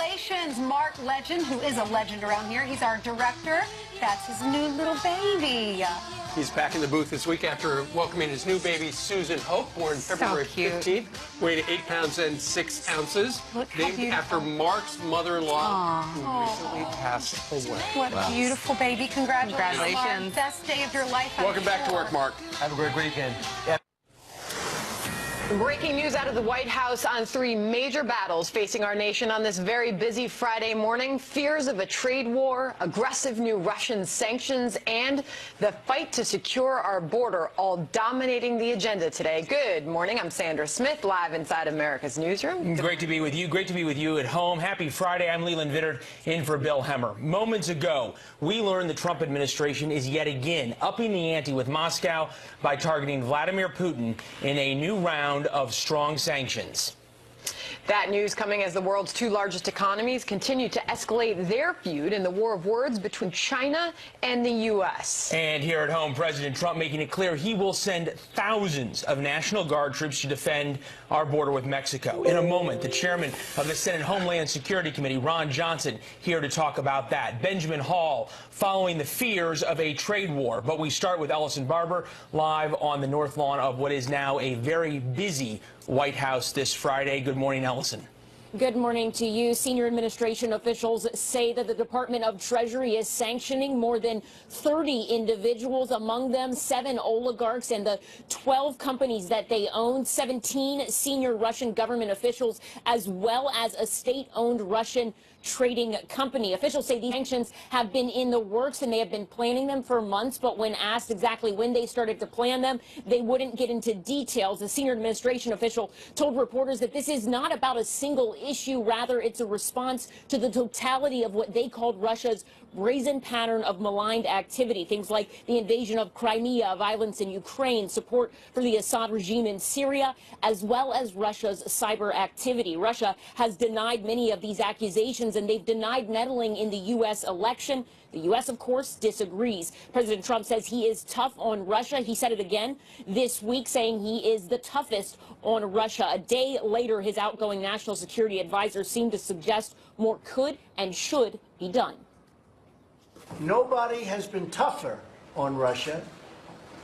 Congratulations, Mark Legend, who is a legend around here. He's our director. That's his new little baby. He's back in the booth this week after welcoming his new baby, Susan Hope, born February 15th, weighing 8 pounds and 6 ounces. Named after Mark's mother-in-law, who recently passed away. What a beautiful baby. Congratulations. Mark. Best day of your life. Welcome back to work, Mark. Have a great weekend. Yeah. Breaking news out of the White House on 3 major battles facing our nation on this very busy Friday morning. Fears of a trade war, aggressive new Russian sanctions, and the fight to secure our border, all dominating the agenda today. Good morning. I'm Sandra Smith, live inside America's Newsroom. Great to be with you. Great to be with you at home. Happy Friday. I'm Leland Vittert in for Bill Hemmer. Moments ago, we learned the Trump administration is yet again upping the ante with Moscow by targeting Vladimir Putin in a new round of strong sanctions. That news coming as the world's 2 largest economies continue to escalate their feud in the war of words between China and the U.S. And here at home, President Trump making it clear he will send thousands of National Guard troops to defend our border with Mexico. In a moment, the chairman of the Senate Homeland Security Committee, Ron Johnson, here to talk about that. Benjamin Hall following the fears of a trade war. But we start with Ellison Barber live on the North Lawn of what is now a very busy White House this Friday. Good morning, Ellison. Good morning to you. Senior administration officials say that the Department of Treasury is sanctioning more than 30 individuals, among them 7 oligarchs and the 12 companies that they own, 17 senior Russian government officials, as well as a state-owned Russian trading company. Officials say these sanctions have been in the works and they have been planning them for months, but when asked exactly when they started to plan them, they wouldn't get into details. A senior administration official told reporters that this is not about a single issue, rather it's a response to the totality of what they called Russia's brazen pattern of maligned activity. Things like the invasion of Crimea, violence in Ukraine, support for the Assad regime in Syria, as well as Russia's cyber activity. Russia has denied many of these accusations, and they've denied meddling in the U.S. election. The U.S., of course, disagrees. President Trump says he is tough on Russia. He said it again this week, saying he is the toughest on Russia. A day later, his outgoing national security advisor seemed to suggest more could and should be done. Nobody has been tougher on Russia,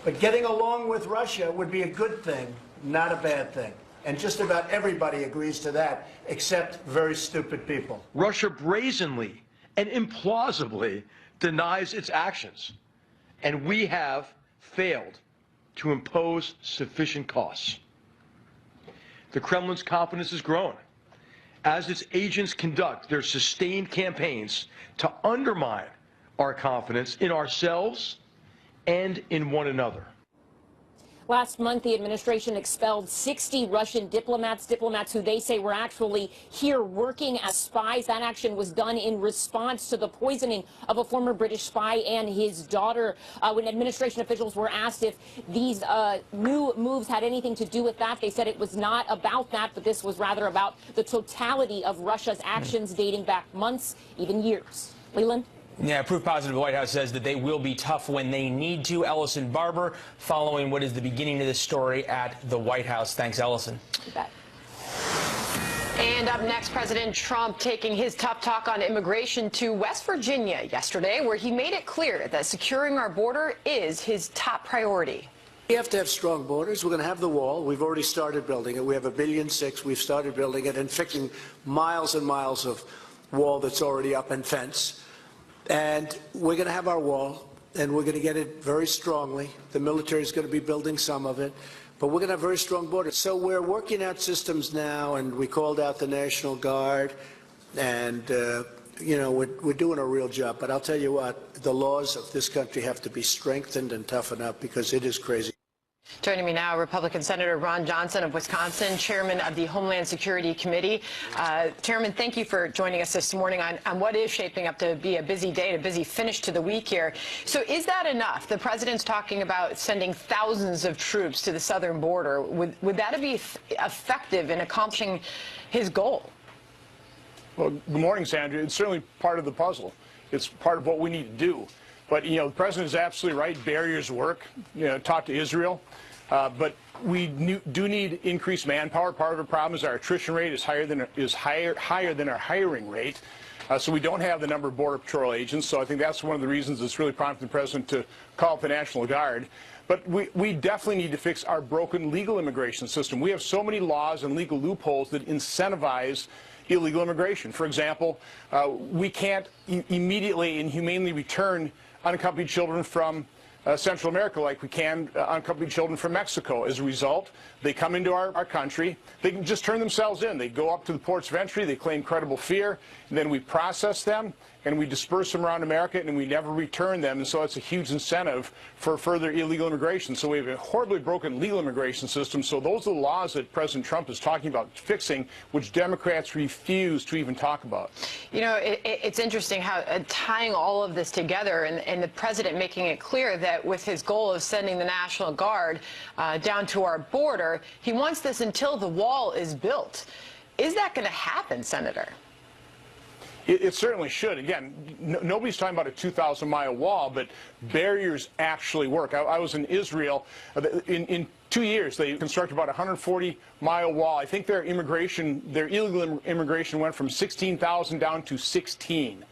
but getting along with Russia would be a good thing, not a bad thing. And just about everybody agrees to that, except very stupid people. Russia brazenly and implausibly denies its actions, and we have failed to impose sufficient costs. The Kremlin's confidence is growing as its agents conduct their sustained campaigns to undermine our confidence in ourselves and in one another. Last month, the administration expelled 60 Russian diplomats who they say were actually here working as spies. That action was done in response to the poisoning of a former British spy and his daughter. When administration officials were asked if these new moves had anything to do with that, they said it was not about that, but this was rather about the totality of Russia's actions dating back months, even years. Leland? Yeah, proof positive. The White House says that they will be tough when they need to. Ellison Barber following what is the beginning of this story at the White House. Thanks, Ellison. You bet. And up next, President Trump taking his tough talk on immigration to West Virginia yesterday, where he made it clear that securing our border is his top priority. We have to have strong borders. We're going to have the wall. We've already started building it. We have $1.6 billion. We've started building it and fixing miles and miles of wall that's already up and fence. And we're going to have our wall, and we're going to get it very strongly. The military is going to be building some of it, but we're going to have very strong borders. So we're working out systems now, and we called out the National Guard, and, you know, we're doing a real job. But I'll tell you what, the laws of this country have to be strengthened and toughened up because it is crazy. Joining me now, Republican Senator Ron Johnson of Wisconsin, chairman of the Homeland Security Committee. Chairman, thank you for joining us this morning on what is shaping up to be a busy day, a busy finish to the week here. So is that enough? The president's talking about sending thousands of troops to the southern border. Would that be effective in accomplishing his goal? Well, good morning, Sandra. It's certainly part of the puzzle. It's part of what we need to do. But, you know, the president is absolutely right. Barriers work. You know, talk to Israel. But do need increased manpower. Part of the problem is our attrition rate is higher than our hiring rate. So we don't have the number of Border Patrol agents. So I think that's one of the reasons it's really prompted the President to call up the National Guard. But we definitely need to fix our broken legal immigration system. We have so many laws and legal loopholes that incentivize illegal immigration. For example, we can't immediately and humanely return unaccompanied children from Central America like we can unaccompanied children from Mexico. As a result, they come into our country. They can just turn themselves in. They go up to the ports of entry. They claim credible fear. And then we process them, and we disperse them around America, and we never return them. And so it's a huge incentive for further illegal immigration. So we have a horribly broken legal immigration system. So those are the laws that President Trump is talking about fixing, which Democrats refuse to even talk about. You know, it's interesting how tying all of this together and the President making it clear that with his goal of sending the National Guard down to our border, he wants this until the wall is built. Is that going to happen, Senator? It certainly should. Again, nobody's talking about a 2,000-mile wall, but barriers actually work. I was in Israel. In 2 years, they constructed about a 140-mile wall. I think their illegal immigration went from 16,000 down to 16.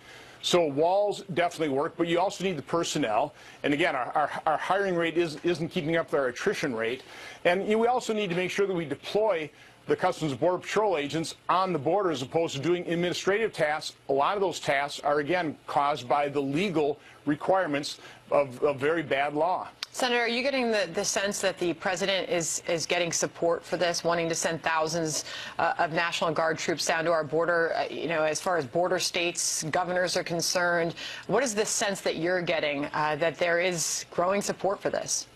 So walls definitely work, but you also need the personnel. And again, our hiring rate isn't keeping up with our attrition rate. And we also need to make sure that we deploy the Customs and Border Patrol agents on the border as opposed to doing administrative tasks. A lot of those tasks are, again, caused by the legal requirements of very bad law. Senator, are you getting the sense that the President is getting support for this, wanting to send thousands of National Guard troops down to our border, you know, as far as border states, governors are concerned? What is the sense that you're getting that there is growing support for this?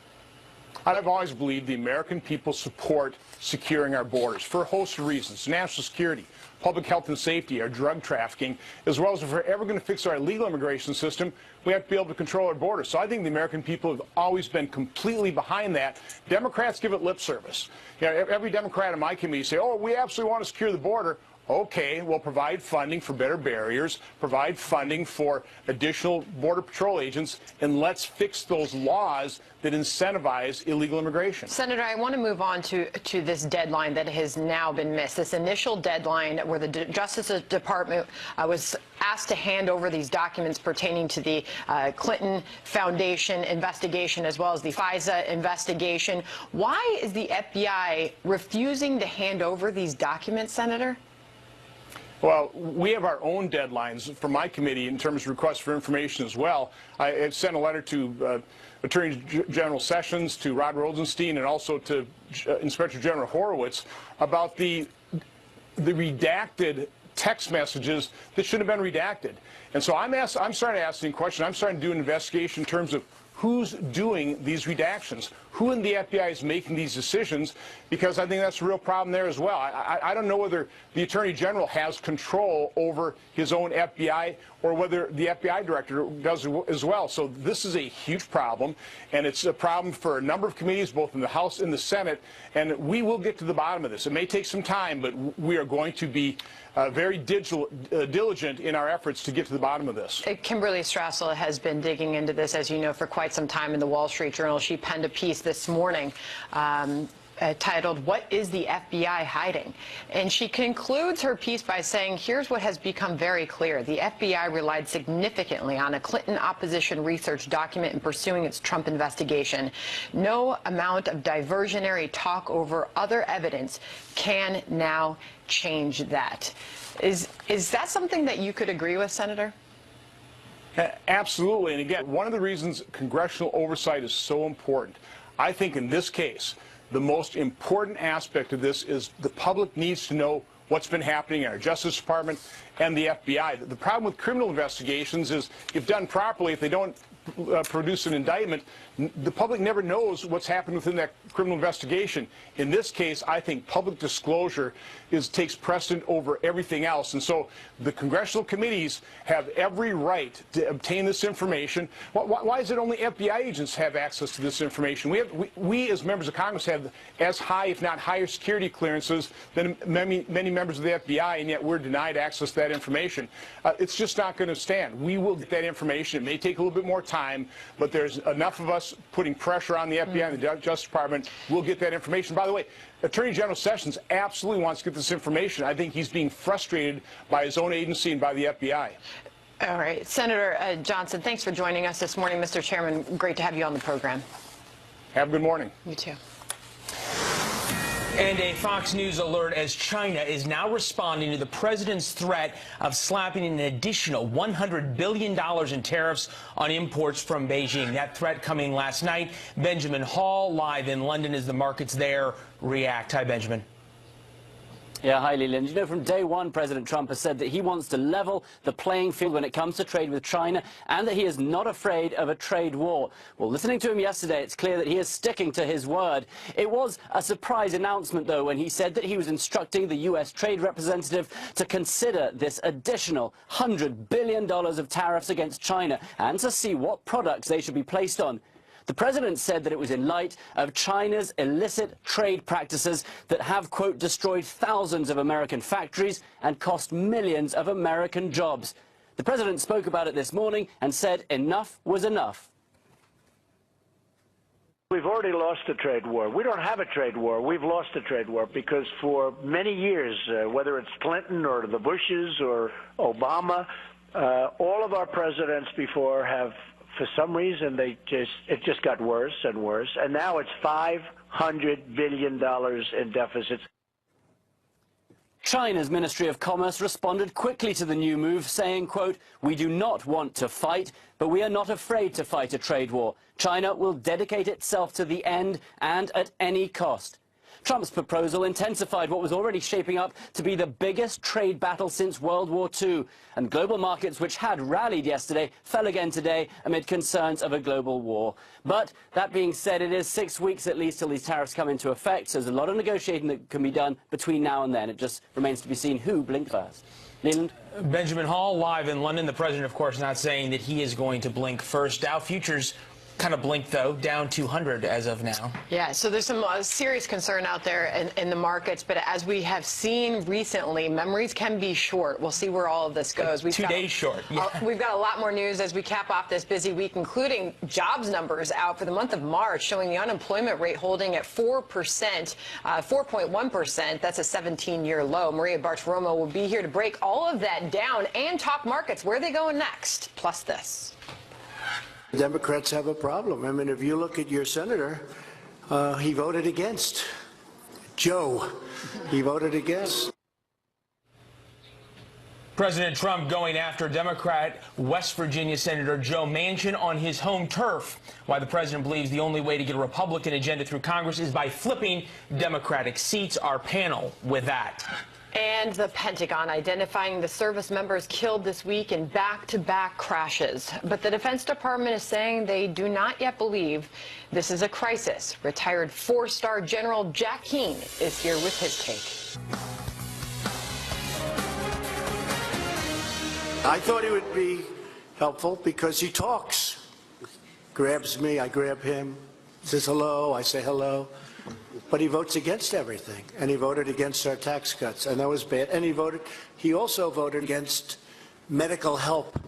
I've always believed the American people support securing our borders for a host of reasons: national security, public health and safety, our drug trafficking, as well as if we're ever going to fix our legal immigration system, we have to be able to control our borders. So I think the American people have always been completely behind that. Democrats give it lip service. You know, every Democrat in my committee say, oh, we absolutely want to secure the border. Okay, we'll provide funding for better barriers, provide funding for additional Border Patrol agents, and let's fix those laws that incentivize illegal immigration. Senator, I want to move on to this deadline that has now been missed, this initial deadline where the Justice Department was asked to hand over these documents pertaining to the Clinton Foundation investigation as well as the FISA investigation. Why is the FBI refusing to hand over these documents, Senator? Well, we have our own deadlines for my committee in terms of requests for information as well. I sent a letter to Attorney General Sessions, to Rod Rosenstein, and also to Inspector General Horowitz about the redacted text messages that should have been redacted. And so I'm starting to ask the question. I'm starting to do an investigation in terms of who's doing these redactions, who in the FBI is making these decisions, because I think that's a real problem there as well. I don't know whether the Attorney General has control over his own FBI or whether the FBI director does as well. So this is a huge problem, and it's a problem for a number of committees, both in the House and the Senate, and we will get to the bottom of this. It may take some time, but we are going to be very diligent in our efforts to get to the bottom of this. Kimberly Strassel has been digging into this, as you know, for quite some time in the Wall Street Journal. She penned a piece this morning titled, "What is the FBI hiding?" And she concludes her piece by saying, here's what has become very clear. The FBI relied significantly on a Clinton opposition research document in pursuing its Trump investigation. No amount of diversionary talk over other evidence can now change that. Is that something that you could agree with, Senator? Absolutely. And again, one of the reasons congressional oversight is so important, I think in this case, the most important aspect of this is the public needs to know what's been happening in our Justice Department and the FBI. The problem with criminal investigations is, if done properly, if they don't produce an indictment, the public never knows what's happened within that criminal investigation. In this case, I think public disclosure takes precedent over everything else. And so the congressional committees have every right to obtain this information. Why is it only FBI agents have access to this information? We as members of Congress have as high, if not higher, security clearances than many members of the FBI, and yet we're denied access to that information. It's just not going to stand. We will get that information. It may take a little bit more time. time, but there's enough of us putting pressure on the FBI and the Justice Department. We'll get that information. By the way, Attorney General Sessions absolutely wants to get this information. I think he's being frustrated by his own agency and by the FBI. All right. Senator Johnson, thanks for joining us this morning. Mr. Chairman, great to have you on the program. Have a good morning. You too. And a Fox News alert as China is now responding to the president's threat of slapping an additional $100 billion in tariffs on imports from Beijing. That threat coming last night. Benjamin Hall live in London as the markets there react. Hi, Benjamin. Yeah, hi, Leland. You know, from day one, President Trump has said that he wants to level the playing field when it comes to trade with China and that he is not afraid of a trade war. Well, listening to him yesterday, it's clear that he is sticking to his word. It was a surprise announcement, though, when he said that he was instructing the U.S. trade representative to consider this additional $100 billion of tariffs against China and to see what products they should be placed on. The president said that it was in light of China's illicit trade practices that have, quote, destroyed thousands of American factories and cost millions of American jobs. The president spoke about it this morning and said enough was enough. We've already lost a trade war. We don't have a trade war. We've lost a trade war because for many years, whether it's Clinton or the Bushes or Obama, all of our presidents before have, for some reason, it just got worse and worse, and now it's $500 billion in deficits. China's Ministry of Commerce responded quickly to the new move, saying, quote, "We do not want to fight, but we are not afraid to fight a trade war. China will dedicate itself to the end and at any cost." Trump's proposal intensified what was already shaping up to be the biggest trade battle since World War II. And global markets, which had rallied yesterday, fell again today amid concerns of a global war. But that being said, it is 6 weeks at least till these tariffs come into effect. So there's a lot of negotiating that can be done between now and then. It just remains to be seen who blinked first. Leland? Benjamin Hall live in London. The president, of course, not saying that he is going to blink first. Dow futures kind of blinked, though, down 200 as of now. Yeah, so there's some serious concern out there in the markets, but as we have seen recently, memories can be short. We'll see where all of this goes. Like 2 days short. Yeah. We've got a lot more news as we cap off this busy week, including jobs numbers out for the month of March, showing the unemployment rate holding at 4%, 4.1%. That's a 17-year low. Maria Bartiromo will be here to break all of that down and talk markets. Where are they going next? Plus this. The Democrats have a problem. I mean, if you look at your senator, he voted against. Joe, he voted against. President Trump going after Democrat West Virginia Senator Joe Manchin on his home turf. Why the president believes the only way to get a Republican agenda through Congress is by flipping Democratic seats. Our panel with that. And the Pentagon identifying the service members killed this week in back-to-back crashes. But the Defense Department is saying they do not yet believe this is a crisis. Retired four-star General Jack Keane is here with his take. I thought he would be helpful because he talks. Grabs me, I grab him, says hello, I say hello. But he votes against everything, and he voted against our tax cuts, and that was bad. And he also voted against medical help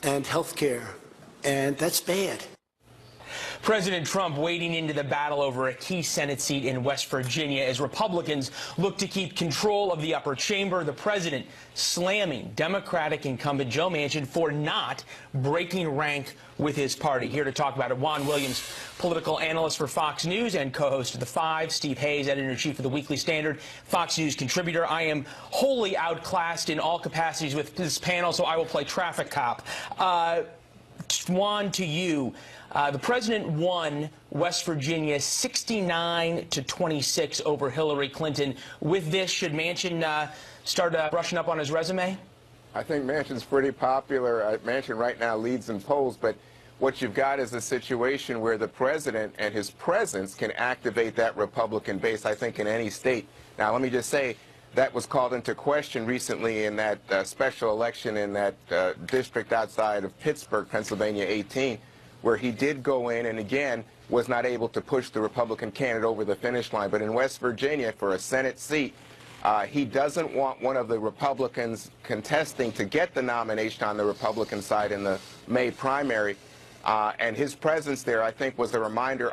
and health care, and that's bad. President Trump wading into the battle over a key Senate seat in West Virginia as Republicans look to keep control of the upper chamber. The president slamming Democratic incumbent Joe Manchin for not breaking rank with his party. Here to talk about it, Juan Williams, political analyst for Fox News and co-host of The Five. Steve Hayes, editor-in-chief of the Weekly Standard, Fox News contributor. I am wholly outclassed in all capacities with this panel, so I will play traffic cop. Juan, to you. The president won West Virginia 69-26 over Hillary Clinton. With this, should Manchin start brushing up on his resume? I think Manchin's pretty popular. Manchin right now leads in polls, but what you've got is a situation where the president and his presence can activate that Republican base, I think, in any state. Now, let me just say, that was called into question recently in that special election in that district outside of Pittsburgh, Pennsylvania 18, where he did go in and, again, was not able to push the Republican candidate over the finish line. But in West Virginia, for a Senate seat, he doesn't want one of the Republicans contesting to get the nomination on the Republican side in the May primary. And his presence there, I think, was a reminder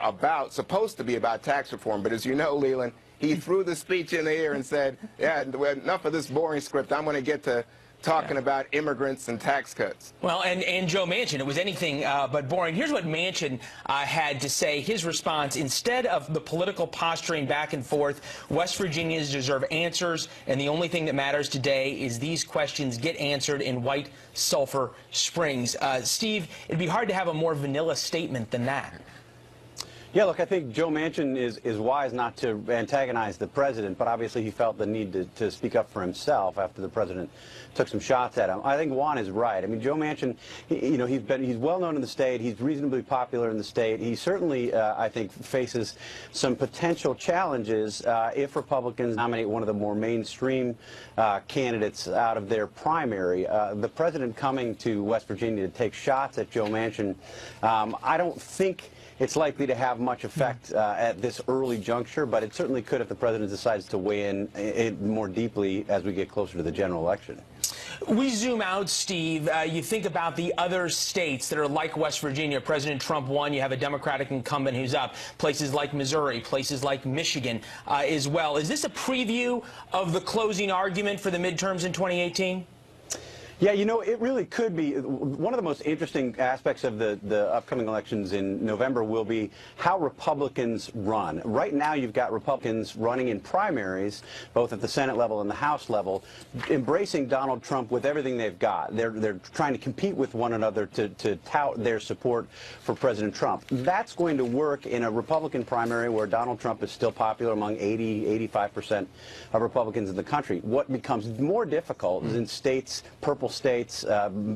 supposed to be about tax reform. But as you know, Leland, he threw the speech in the air and said, yeah, enough of this boring script. I'm going to get to talking about immigrants and tax cuts. Well, and Joe Manchin, it was anything but boring. Here's what Manchin had to say, his response. Instead of the political posturing back and forth, West Virginians deserve answers, and the only thing that matters today is these questions get answered in White Sulphur Springs. Steve, it'd be hard to have a more vanilla statement than that. Yeah, look, I think Joe Manchin is wise not to antagonize the president, but obviously he felt the need to speak up for himself after the president took some shots at him. I think Juan is right. I mean, Joe Manchin, he's well known in the state. He's reasonably popular in the state. He certainly, I think, faces some potential challenges if Republicans nominate one of the more mainstream candidates out of their primary. The president coming to West Virginia to take shots at Joe Manchin, I don't think it's likely to have much effect at this early juncture, but it certainly could if the president decides to weigh in more deeply as we get closer to the general election. We zoom out, Steve. You think about the other states that are like West Virginia. President Trump won. You have a Democratic incumbent who's up. Places like Missouri, places like Michigan as well. Is this a preview of the closing argument for the midterms in 2018? Yeah, it really could be. One of the most interesting aspects of the upcoming elections in November will be how Republicans run. Right now, you've got Republicans running in primaries, both at the Senate level and the House level, embracing Donald Trump with everything they've got. They're trying to compete with one another to tout their support for President Trump. That's going to work in a Republican primary where Donald Trump is still popular among 85% of Republicans in the country. What becomes more difficult is in states, purple states,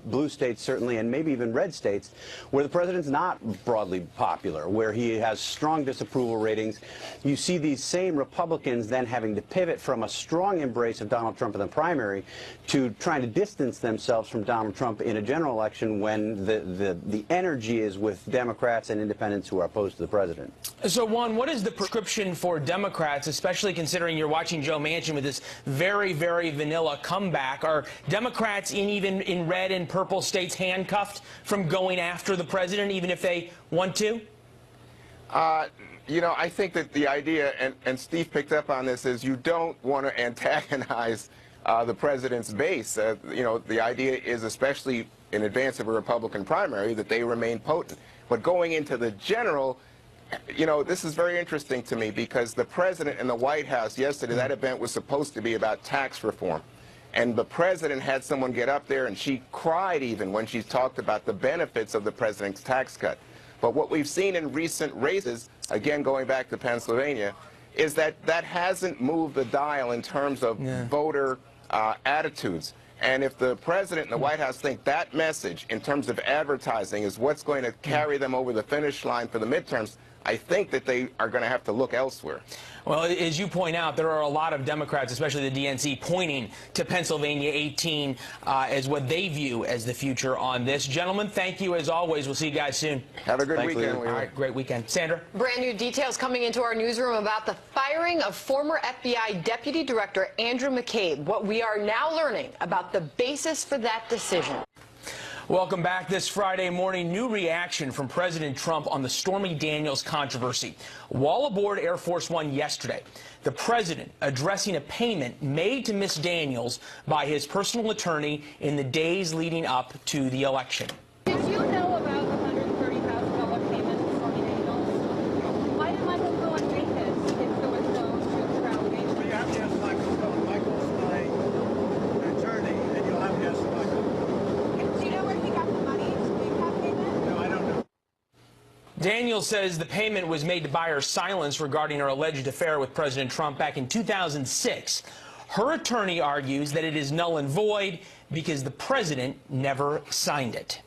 blue states certainly, and maybe even red states, where the president's not broadly popular, where he has strong disapproval ratings. You see these same Republicans then having to pivot from a strong embrace of Donald Trump in the primary to trying to distance themselves from Donald Trump in a general election when the energy is with Democrats and independents who are opposed to the president. So, Juan, what is the prescription for Democrats, especially considering you're watching Joe Manchin with this very, very vanilla comeback? Are Democrats even in red and purple states handcuffed from going after the president, even if they want to? I think that the idea, and Steve picked up on this, is you don't want to antagonize the president's base. The idea is, especially in advance of a Republican primary, that they remain potent. But going into the general, this is very interesting to me because the president in the White House yesterday, that event was supposed to be about tax reform. And the president had someone get up there, and she cried even when she talked about the benefits of the president's tax cut. But what we've seen in recent races, again going back to Pennsylvania, is that hasn't moved the dial in terms of voter attitudes. And if the president and the White House think that message in terms of advertising is what's going to carry them over the finish line for the midterms, I think that they are going to have to look elsewhere. Well, as you point out, there are a lot of Democrats, especially the DNC, pointing to Pennsylvania 18 as what they view as the future on this. Gentlemen, thank you as always. We'll see you guys soon. Have a good weekend. All right, great weekend. Sandra? Brand new details coming into our newsroom about the firing of former FBI Deputy Director Andrew McCabe. What we are now learning about the basis for that decision. Welcome back this Friday morning. New reaction from President Trump on the Stormy Daniels controversy. While aboard Air Force One yesterday, the president addressing a payment made to Miss Daniels by his personal attorney in the days leading up to the election. Did you know about the $130,000 payment to Stormy Daniels? Why did Michael Cohen make this if there was no truth or allegation? You have to ask Michael Cohen. Michael's my attorney, and you'll have to ask Michael. Do you know where he got the money to make that payment? No, I don't know. Daniels says the payment was made to buy her silence regarding her alleged affair with President Trump back in 2006. Her attorney argues that it is null and void because the president never signed it.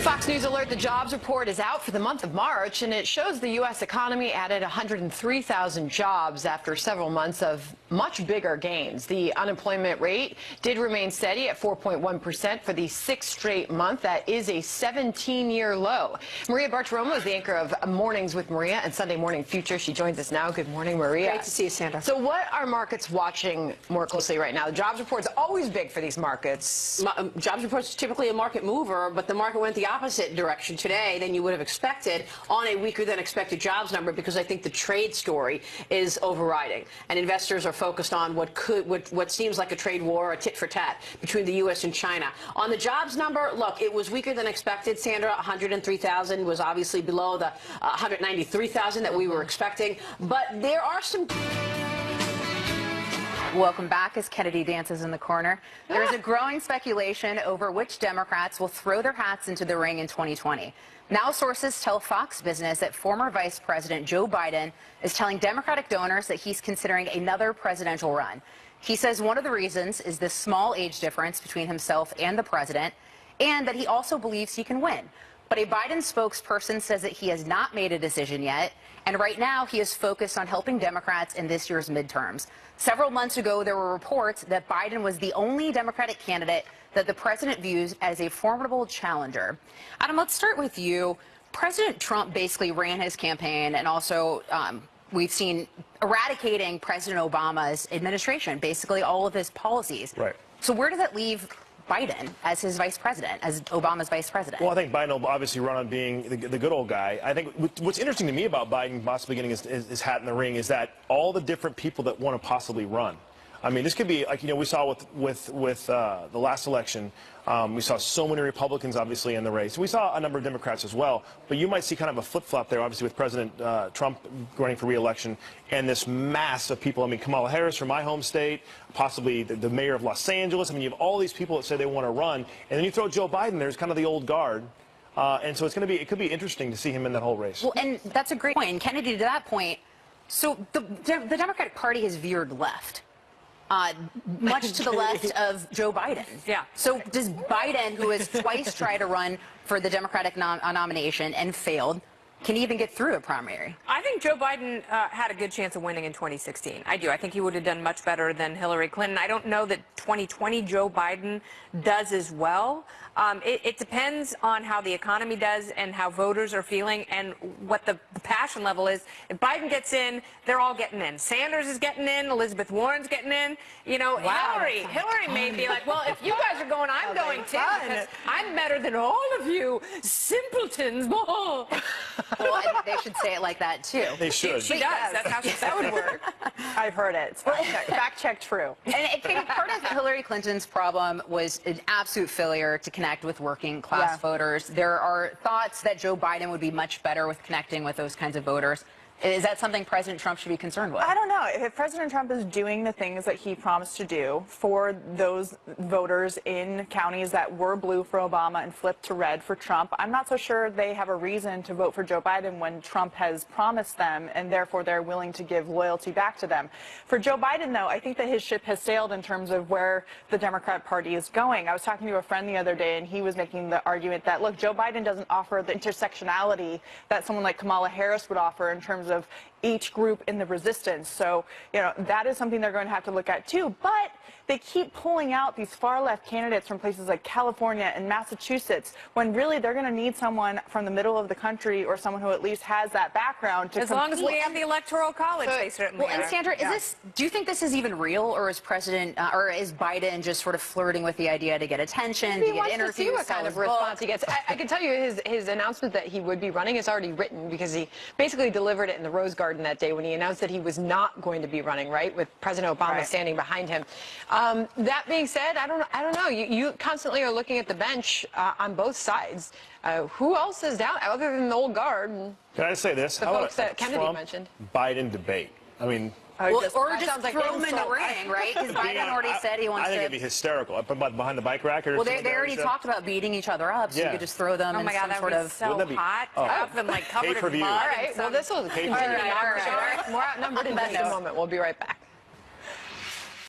Fox News alert, the jobs report is out for the month of March, and it shows the U.S. economy added 103,000 jobs after several months of much bigger gains. The unemployment rate did remain steady at 4.1% for the sixth straight month. That is a 17-year low. Maria Bartiromo is the anchor of Mornings with Maria and Sunday Morning Future. She joins us now. Good morning, Maria. Great to see you, Sandra. So what are markets watching more closely right now? The jobs report is always big for these markets. Jobs reports are typically a market mover, but the market went the opposite direction today than you would have expected on a weaker than expected jobs number, because I think the trade story is overriding, and investors are focused on what seems like a trade war, a tit for tat between the U.S. and China. On the jobs number, look, it was weaker than expected. Sandra, 103,000 was obviously below the 193,000 that we were expecting, but there are some. Welcome back as Kennedy dances in the corner. There is a growing speculation over which Democrats will throw their hats into the ring in 2020. Now sources tell Fox Business that former Vice President Joe Biden is telling Democratic donors that he's considering another presidential run. He says one of the reasons is the small age difference between himself and the president, and that he also believes he can win. But a Biden spokesperson says that he has not made a decision yet, and right now he is focused on helping Democrats in this year's midterms. Several months ago, there were reports that Biden was the only Democratic candidate that the president views as a formidable challenger. Adam, let's start with you. President Trump basically ran his campaign, and also we've seen eradicating President Obama's administration, basically all of his policies. Right. So where does that leave Biden as his vice president, as Obama's vice president? Well, I think Biden will obviously run on being the good old guy. I think what's interesting to me about Biden possibly getting his hat in the ring is that all the different people that want to possibly run. I mean, this could be like, we saw with the last election, we saw so many Republicans obviously in the race. We saw a number of Democrats as well, but you might see kind of a flip-flop there, obviously, with President Trump running for re-election and this mass of people. I mean, Kamala Harris from my home state, possibly the mayor of Los Angeles. I mean, you have all these people that say they want to run, and then you throw Joe Biden there as kind of the old guard. And so it could be interesting to see him in that whole race. Well, and that's a great point. And Kennedy, to that point, so the Democratic Party has veered left. Much to the left of Joe Biden. Yeah. So does Biden, who has twice tried to run for the Democratic nomination and failed, can he even get through a primary? I think Joe Biden had a good chance of winning in 2016. I do. I think he would have done much better than Hillary Clinton. I don't know that 2020 Joe Biden does as well. It depends on how the economy does and how voters are feeling and what the passion level is. If Biden gets in, they're all getting in. Sanders is getting in. Elizabeth Warren's getting in. You know, wow, Hillary may be like, well, if you guys are going, I'm going too, because I'm better than all of you simpletons. Well, and they should say it like that, too. They should. She does. That's how that would work. I've heard it. Fact check true. And part of Hillary Clinton's problem was an absolute failure to connect with working class voters. There are thoughts that Joe Biden would be much better with connecting with those kinds of voters. Is that something President Trump should be concerned with? I don't know. If President Trump is doing the things that he promised to do for those voters in counties that were blue for Obama and flipped to red for Trump, I'm not so sure they have a reason to vote for Joe Biden when Trump has promised them, and therefore they're willing to give loyalty back to them. For Joe Biden, though, I think that his ship has sailed in terms of where the Democrat Party is going. I was talking to a friend the other day, and he was making the argument that, look, Joe Biden doesn't offer the intersectionality that someone like Kamala Harris would offer in terms of each group in the resistance. So, that is something they're going to have to look at too. But they keep pulling out these far left candidates from places like California and Massachusetts, when really they're going to need someone from the middle of the country, or someone who at least has that background to As long as we have the Electoral College, they certainly Well, and Sandra, do you think this is even real, or is Biden just sort of flirting with the idea to get attention, to get interviews, to see what kind of response he gets? I can tell you his announcement that he would be running is already written, because he basically delivered it in the Rose Garden that day when he announced that he was not going to be running, right, with President Obama standing behind him. That being said, I don't know. You constantly are looking at the bench on both sides. Who else is down other than the old guard? Can I say this? The How folks about that Kennedy mentioned. Biden debate? I mean. Or just throw him in the ring, right? Because Biden already said he wants to. I think it'd be hysterical. Behind the bike rack, or well, they already talked about beating each other up, so you could just throw them in some sort of. So hot, up and like covered in mud. All right, well, this will continue. More Outnumbered in just a moment. We'll be right back.